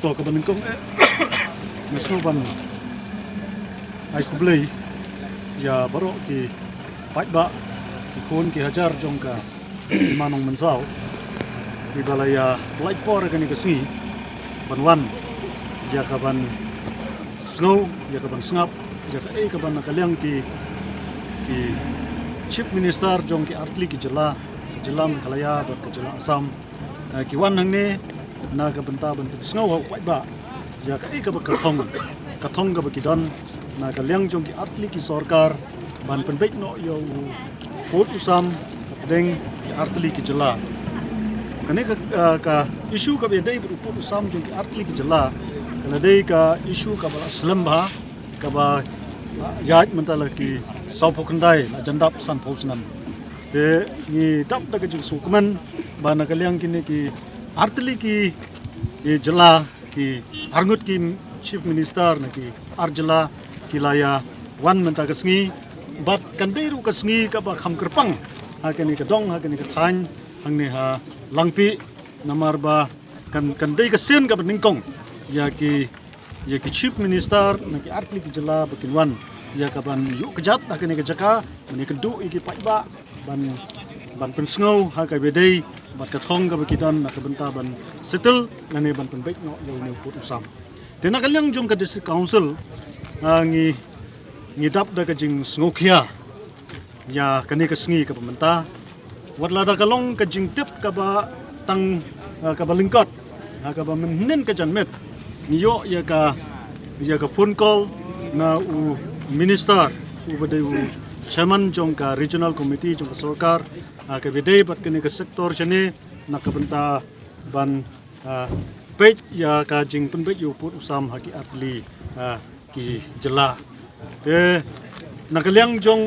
to ka ban kong mesno ban ai kublei ya baro ki pai ba ki kon ki hajar jong ka manong mensau di balaya light por ka ni ka sui ban wan ya ka ban snow ya ka ban snap ya ka ban nakaliang ki chief minister jong ki atli ki jela Meghalaya bat ke jela Assam ki wan hang ne na ka benta ban snow ho pai ba ya ka ba kathong ka ba ki don na ka liang jong ki atli ki sarkar ban penbek no yo Port Usam deng ki atli ki jela kane ka issue ka be dei Port Usam jong ki atli ki jela kana dei ka issue ka ba slam ba ka ba yaj mentala ki saupokandai la jandap san phosnam te ni dap da ka jing sukman bana ka liang ki ne ki artli ki ye jela ki arngut ki chief minister na ki arjala ki laya wan menta ka sngi bat kandai ru ka sngi ka ba kham kerpang ha ka ni ka dong ha ka ni ka than hang ne ha langpi namar ba kandai ka sen ka ningkong ya ki chief minister na ki artli ki jela bakin wan ya ka ban yu kejat ha ka ni ka jaka ni ka du iki pai ba ban pensngau ha ka bedei bat ka thong ka bakidan na ka benta ban settle ngane ban penbek no yo ne Port Usam tena ka liang jong ka district council ngi dap da ka jing sngokhia ya ka ni ka sngi ka pementa watla da ka long ka jing tip ka ba tang ka ba lingkot ha ka ba menen ka janmet ni yo ya ka phone call na u minister u badai u chairman jong ka regional committee jong ka sarkar ka bedai bat ka ni ka sektor chane na ka benta ban page ya ka jing penbek yo Port Usam haki atli ki jela te nakaliang jong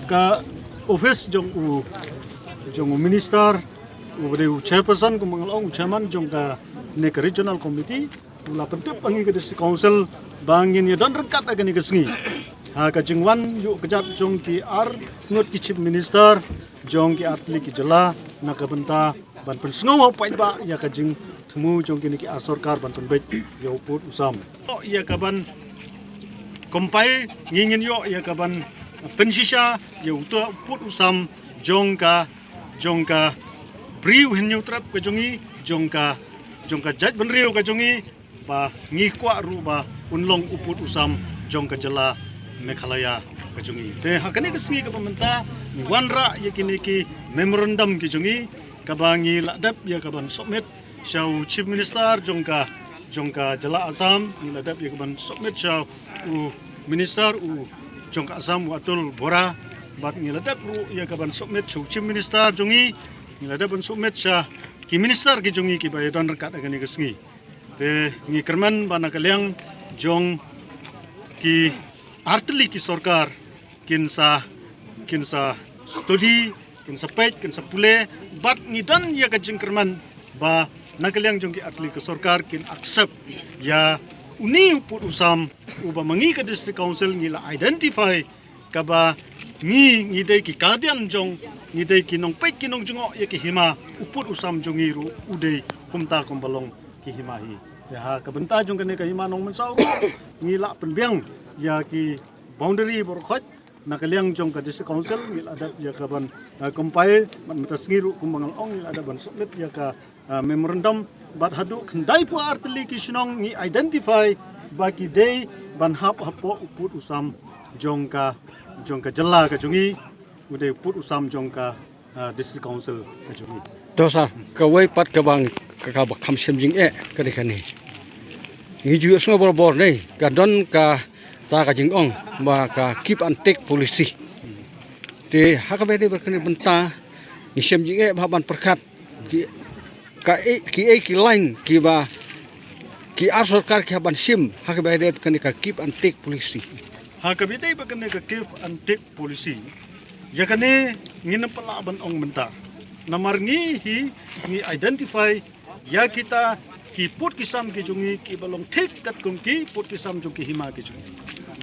ka office jong u minister u de chairperson ko mangalong chairman jong ka ne ka regional committee ula pentep pangi ka district council bangin ya don rekat aga ni ka sngi ka jingwan yu kejat jong ki ngut ki chief minister jong ki atli ki jela na ka benta ban pensngau pai ba ya ka jing thmu jong ki ni ki sarkar ban penbek yo Port Usam ya ka ban kompai ngingin yo ya ka ban pensisha yo to Port Usam jong ka briu henyu trap ka jongi jong ka jaj ban riu ka jongi ba ngi kwa ru ba unlong Port Usam jong ka jela Meghalaya ka jongi te hakane ka sngi ka pementa ni wanra ya kini ki memorandum ki jongi ka bangi ladap ya ka ban submit shau chief minister jong ka jela Assam ni ladap ya ka ban submit shau u minister u jong ka Assam Atul Bora bat ni ladap ru ya ka ban submit shau chief minister jongi ni ladap ban submit sha ki minister ki jongi ki ba don rekat agani ka sngi te ngi kerman bana kaliang jong ki artli ki sarkar kinsa studi kinsa page kinsa pule bat ngidan ya ka jingkerman ba nakaliang jong ki artli ki sarkar kin accept ya uni Port Usam uba mangi ka district council ngila identify ka ba ngi dei ki kadian jong ngi dei ki nong page ki nong jongo ya ki hima Port Usam jongi ru udei kumta kumbalong ki hima hi ya ka benta jong ka ne ka hima nong mensau ngila penbiang ya ki boundary borkhot nakaliang jong ka district council ngil ada ya ka ban compile man matasngiru kumangal ong ngil ada ban submit ya ka memorandum bat hadu khandai pu artli ki sinong ngi identify baki day ban hap hapo Port Usam jong ka jela ka jongi ude Port Usam jong ka district council ka jongi dosa ka wai pat ka bang ka ba kham sem jing ka de kani ngi ju so bor nei ka don ka ta ka jing ong ma ka keep and take policy te ha ka be de berkani benta ni sem jing ba ban perkat ki line ki ba ki sarkar ki ban sim ha ka be de berkani ka keep and take policy ha ka be de berkani ka keep and take policy ya kane ngin pala ban ong menta namar ngi identify ya kita ki Port Kisam ki jongi ki balong thik kat kum ki Port Kisam jong ki hima ki jongi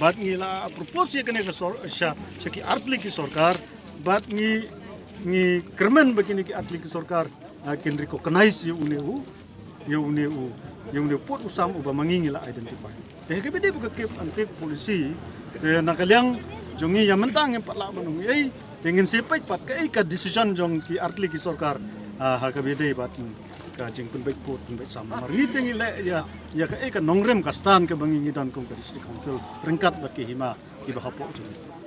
bat ngila propose ye kane ka sha ki artli ki sarkar bat ngi kermen begini ki artli ki sarkar kin recognize ye une u yung dia put usam uba mangingi la identify teh ke bede buka keep antik polisi te nakaliang jongi yang mentang yang patla manung pengen sepait pat ka decision jong ki artli ki sarkar ha ka bede pat ka jing pun baik put pun baik sama ni tengi le ya ka nongrem ka stan ke bangingi dan kong ka district council ringkat bat ki hima ki bahapo jong